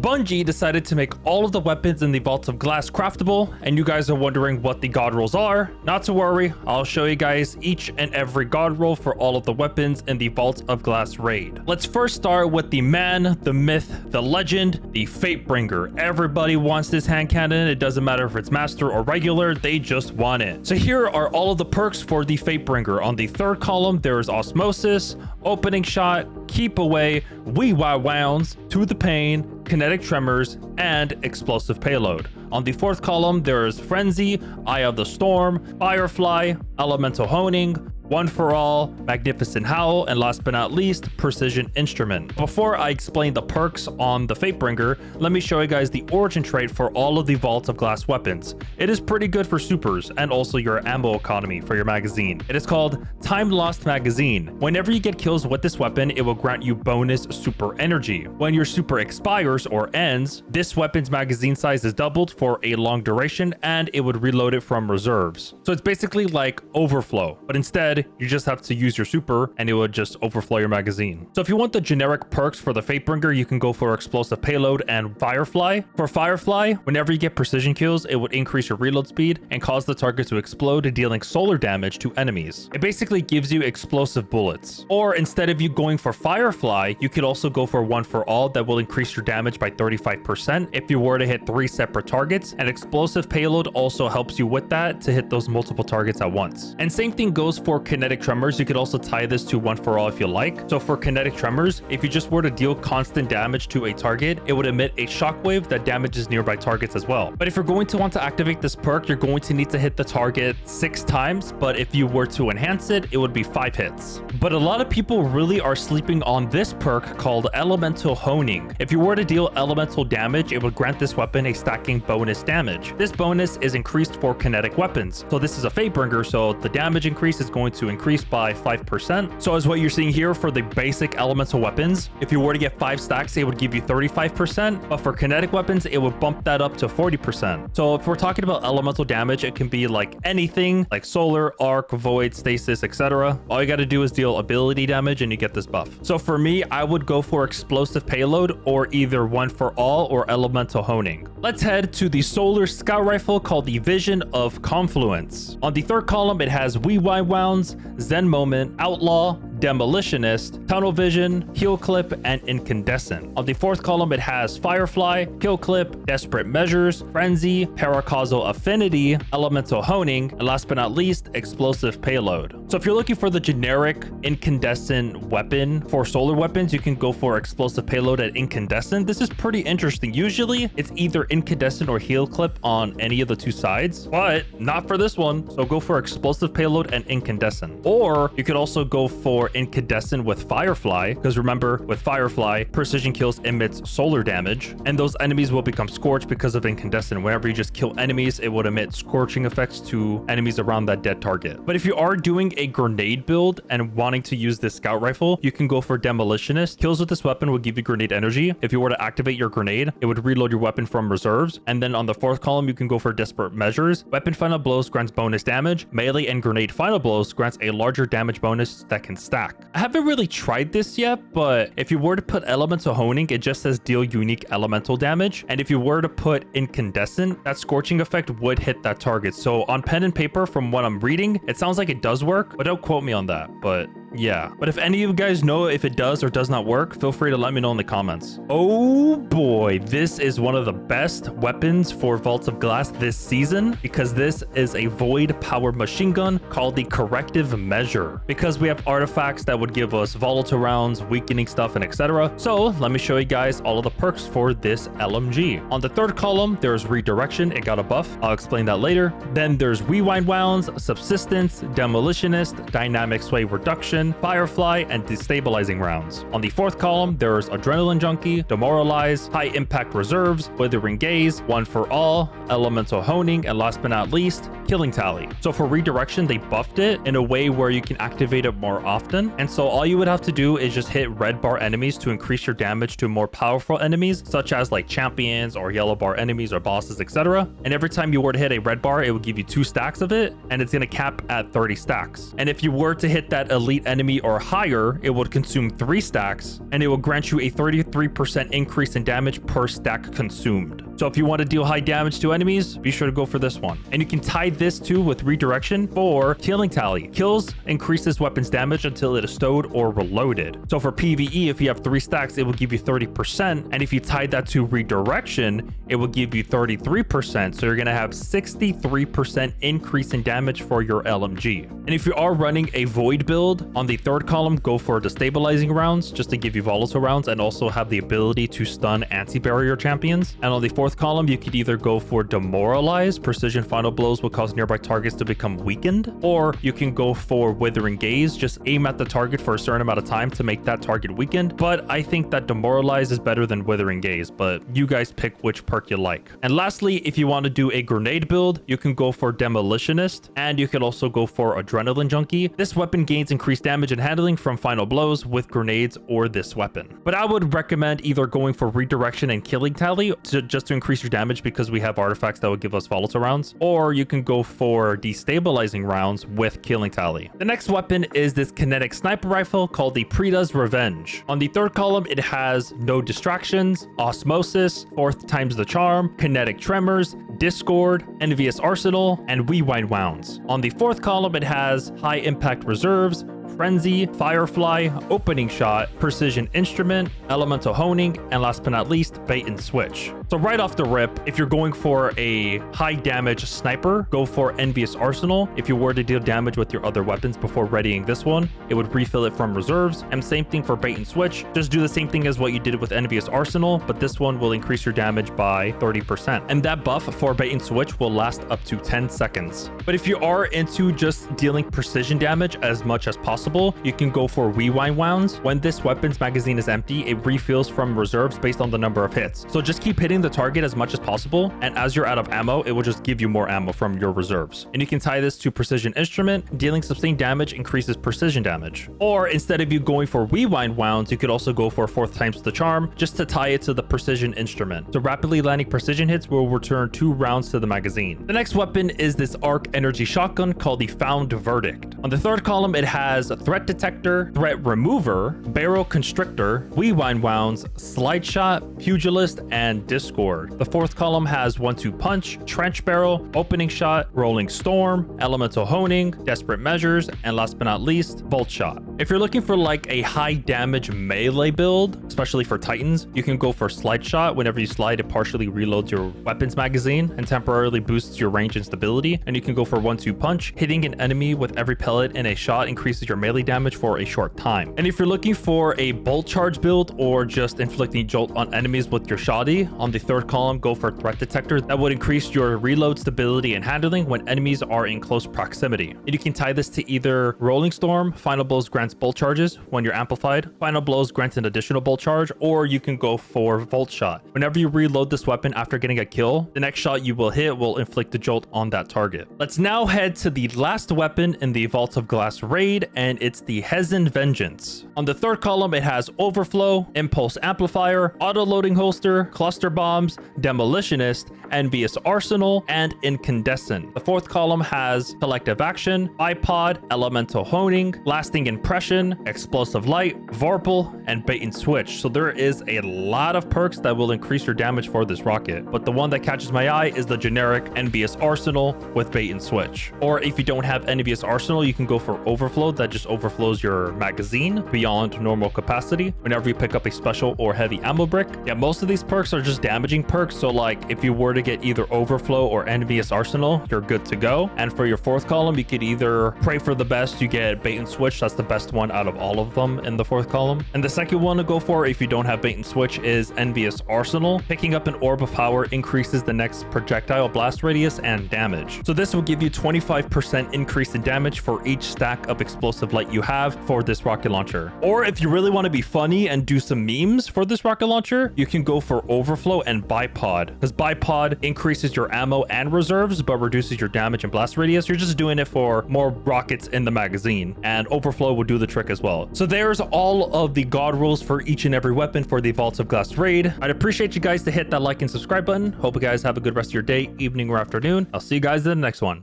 Bungie decided to make all of the weapons in the Vault of Glass craftable, and you guys are wondering what the god rolls are. Not to worry, I'll show you guys each and every god roll for all of the weapons in the Vault of Glass raid. Let's first start with the man, the myth, the legend, the Fatebringer. Everybody wants this hand cannon. It doesn't matter if it's master or regular, they just want it. So here are all of the perks for the Fatebringer. On the third column, there is Osmosis, Opening Shot, Keep Away, Wounds, To the Pain, Kinetic Tremors, and Explosive Payload. On the fourth column, there is Frenzy, Eye of the Storm, Firefly, Elemental Honing, One for All, Magnificent Howl, and last but not least, Precision Instrument. Before I explain the perks on the Fatebringer, let me show you guys the origin trait for all of the Vault of Glass weapons. It is pretty good for supers and also your ammo economy for your magazine. It is called Time Lost Magazine. Whenever you get kills with this weapon, it will grant you bonus super energy. When your super expires or ends, this weapon's magazine size is doubled for a long duration and it would reload it from reserves. So it's basically like overflow, but instead you just have to use your super and it would just overflow your magazine. So if you want the generic perks for the Fatebringer, you can go for Explosive Payload and Firefly. For Firefly, whenever you get precision kills, it would increase your reload speed and cause the target to explode, dealing solar damage to enemies. It basically gives you explosive bullets. Or instead of you going for Firefly, you could also go for One for All that will increase your damage by 35% if you were to hit 3 separate targets, and Explosive Payload also helps you with that to hit those multiple targets at once. And same thing goes for Kinetic Tremors. You could also tie this to One for All if you like. So for Kinetic Tremors, if you just were to deal constant damage to a target, it would emit a shockwave that damages nearby targets as well. But if you're going to want to activate this perk, you're going to need to hit the target 6 times, but if you were to enhance it, it would be 5 hits. But a lot of people really are sleeping on this perk called Elemental Honing. If you were to deal elemental damage, it would grant this weapon a stacking bonus damage. This bonus is increased for kinetic weapons. So this is a Fatebringer, so the damage increase is going to increase by 5%. So as what you're seeing here for the basic elemental weapons, if you were to get 5 stacks, it would give you 35%, but for kinetic weapons, it would bump that up to 40%. So if we're talking about elemental damage, it can be like anything like solar, arc, void, stasis, etc. All you got to do is deal ability damage and you get this buff. So for me, I would go for Explosive Payload or either One for All or Elemental Honing. Let's head to the solar scout rifle called the Vison of Confluence. On the third column, it has Wounds, Zen Moment, Outlaw, Demolitionist, Tunnel Vision, Heal Clip, and Incandescent. On the fourth column, it has Firefly, Heal Clip, Desperate Measures, Frenzy, Paracausal Affinity, Elemental Honing, and last but not least, Explosive Payload. So if you're looking for the generic incandescent weapon for solar weapons, you can go for Explosive Payload and Incandescent. This is pretty interesting. Usually, it's either Incandescent or Heal Clip on any of the 2 sides, but not for this one. So go for Explosive Payload and Incandescent. Or you could also go for Incandescent with Firefly, because remember, with Firefly, precision kills emits solar damage, and those enemies will become scorched because of Incandescent. Whenever you just kill enemies, it would emit scorching effects to enemies around that dead target. But if you are doing a grenade build and wanting to use this scout rifle, you can go for Demolitionist. Kills with this weapon will give you grenade energy. If you were to activate your grenade, it would reload your weapon from reserves. And then on the fourth column, you can go for Desperate Measures. Weapon Final Blows grants bonus damage. Melee and Grenade Final Blows grants a larger damage bonus that can stack. I haven't really tried this yet, but if you were to put Elemental Honing, it just says deal unique elemental damage. And if you were to put Incandescent, that scorching effect would hit that target. So on pen and paper, from what I'm reading, it sounds like it does work, but don't quote me on that. But yeah, but if any of you guys know if it does or does not work, feel free to let me know in the comments. Oh boy, this is one of the best weapons for Vaults of Glass this season, because this is a void powered machine gun called the Corrective Measure, because we have artifacts that would give us volatile rounds, weakening stuff, and etc. So let me show you guys all of the perks for this LMG. On the third column, there's Redirection. It got a buff. I'll explain that later. Then there's Wounds, Subsistence, Demolitionist, Dynamic Sway Reduction, Firefly, and Destabilizing Rounds. On the fourth column, there's Adrenaline Junkie, Demoralize, High Impact Reserves, Withering Gaze, One for All, Elemental Honing, and last but not least, Killing Tally. So for Redirection, they buffed it in a way where you can activate it more often. And so all you would have to do is just hit red bar enemies to increase your damage to more powerful enemies, such as like champions or yellow bar enemies or bosses, etc. And every time you were to hit a red bar, it would give you 2 stacks of it, and it's going to cap at 30 stacks. And if you were to hit that elite enemy or higher, it would consume 3 stacks, and it will grant you a 33% increase in damage per stack consumed. So if you want to deal high damage to enemies, be sure to go for this one. And you can tie this too with redirection for killing tally. Kills increase this weapon's damage until it is stowed or reloaded. So for PvE, if you have 3 stacks, it will give you 30%. And if you tie that to redirection, it will give you 33%. So you're going to have 63% increase in damage for your LMG. And if you are running a void build, on the 3rd column, go for destabilizing rounds just to give you volatile rounds and also have the ability to stun anti-barrier champions. And on the 4th column, you could either go for demoralize, precision final blows will cause nearby targets to become weakened, or you can go for withering gaze, just aim at the target for a certain amount of time to make that target weakened. But I think that demoralize is better than withering gaze, but you guys pick which perk you like. And lastly, if you want to do a grenade build, you can go for demolitionist, and you can also go for adrenaline junkie. This weapon gains increased damage and handling from final blows with grenades or this weapon. But I would recommend either going for redirection and killing tally just to increase your damage because we have artifacts that would give us volatile rounds, or you can go for destabilizing rounds with killing tally. The next weapon is this kinetic sniper rifle called the Praedyth's Revenge. On the 3rd column, it has no distractions, osmosis, 4th times the charm, kinetic tremors, discord, envious arsenal, and rewind wounds. On the 4th column, it has high impact reserves, frenzy, firefly, opening shot, precision instrument, elemental honing, and last but not least, bait and switch. So right off the rip, if you're going for a high damage sniper, go for envious arsenal. If you were to deal damage with your other weapons before readying this one, it would refill it from reserves. And same thing for bait and switch. Just do the same thing as what you did with envious arsenal, but this one will increase your damage by 30%. And that buff for bait and switch will last up to 10 seconds. But if you are into just dealing precision damage as much as possible, you can go for rewind wounds. When this weapon's magazine is empty, it refills from reserves based on the number of hits. So just keep hitting the target as much as possible, and as you're out of ammo, it will just give you more ammo from your reserves. And you can tie this to precision instrument. Dealing sustained damage increases precision damage. Or instead of you going for rewind wounds, you could also go for 4th times the charm just to tie it to the precision instrument. So rapidly landing precision hits will return 2 rounds to the magazine. The next weapon is this arc energy shotgun called the Found Verdict. On the 3rd column, it has threat detector, threat remover, barrel constrictor, rewind wounds, slide shot, pugilist, and discord. The 4th column has 1-2 punch, trench barrel, opening shot, rolling storm, elemental honing, desperate measures, and last but not least, bolt shot. If you're looking for like a high damage melee build, especially for titans, you can go for slide shot. Whenever you slide, it partially reloads your weapons magazine and temporarily boosts your range and stability. And you can go for 1-2 punch. Hitting an enemy with every pellet in a shot increases your melee damage for a short time. And if you're looking for a bolt charge build or just inflicting jolt on enemies with your shoddy, on the 3rd column, go for threat detector. That would increase your reload stability and handling when enemies are in close proximity. And you can tie this to either rolling storm, final blows grants bolt charges when you're amplified, final blows grants an additional bolt charge, or you can go for volt shot. Whenever you reload this weapon after getting a kill, the next shot you will hit will inflict a jolt on that target. Let's now head to the last weapon in the Vault of Glass raid, and it's the Hezen Vengence. On the 3rd column, it has overflow, impulse amplifier, auto-loading holster, cluster bombs, demolitionist, envious arsenal, and incandescent. The 4th column has collective action, bipod, elemental honing, lasting impression, explosive light, vorpal, and bait and switch. So there is a lot of perks that will increase your damage for this rocket, but the one that catches my eye is the generic envious arsenal with bait and switch. Or if you don't have envious arsenal, you can go for overflow. That just overflows your magazine beyond normal capacity whenever you pick up a special or heavy ammo brick. Yeah, most of these perks are just damaging perks, so like if you were to get either overflow or envious arsenal, you're good to go. And for your 4th column, you could either pray for the best, you get bait and switch. That's the best one out of all of them in the 4th column. And the second one to go for if you don't have bait and switch is envious arsenal. Picking up an orb of power increases the next projectile blast radius and damage. So this will give you 25% increase in damage for each stack of explosive light you have for this rocket launcher. Or if you really want to be funny and do some memes for this rocket launcher, you can go for overflow and bipod, because bipod increases your ammo and reserves but reduces your damage and blast radius. You're just doing it for more rockets in the magazine, and overflow will do the trick as well. So there's all of the god rolls for each and every weapon for the Vaults of Glass raid. I'd appreciate you guys to hit that like and subscribe button. Hope you guys have a good rest of your day, evening, or afternoon. I'll see you guys in the next one.